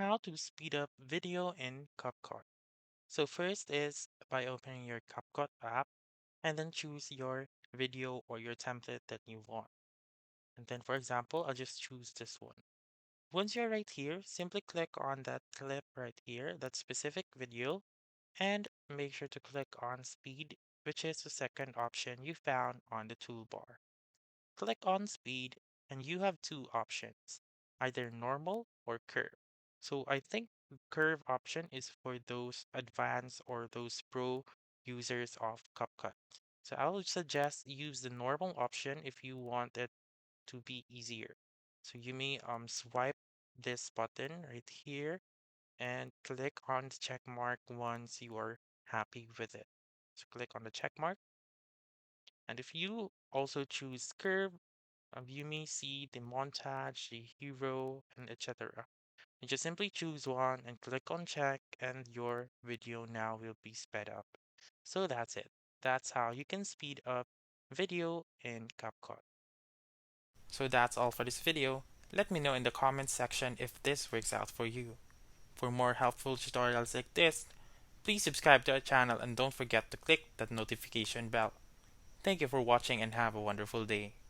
how to speed up video in Capcut. So first is by opening your Capcut app and then choose your video or your template that you want. And then for example, I'll just choose this one. Once you're right here, simply click on that clip right here, that specific video, and make sure to click on speed, which is the second option you found on the toolbar. Click on speed and you have two options, either normal or curve. So I think curve option is for those advanced or those pro users of CapCut. So I would suggest use the normal option if you want it to be easier. So you may swipe this button right here and click on the check mark once you are happy with it. So click on the check mark. And if you also choose curve, you may see the montage, the hero, and etc. You just simply choose one and click on check, and your video now will be sped up. So that's it. That's how you can speed up video in CapCut. So that's all for this video. Let me know in the comments section if this works out for you. For more helpful tutorials like this, please subscribe to our channel and don't forget to click that notification bell. Thank you for watching and have a wonderful day.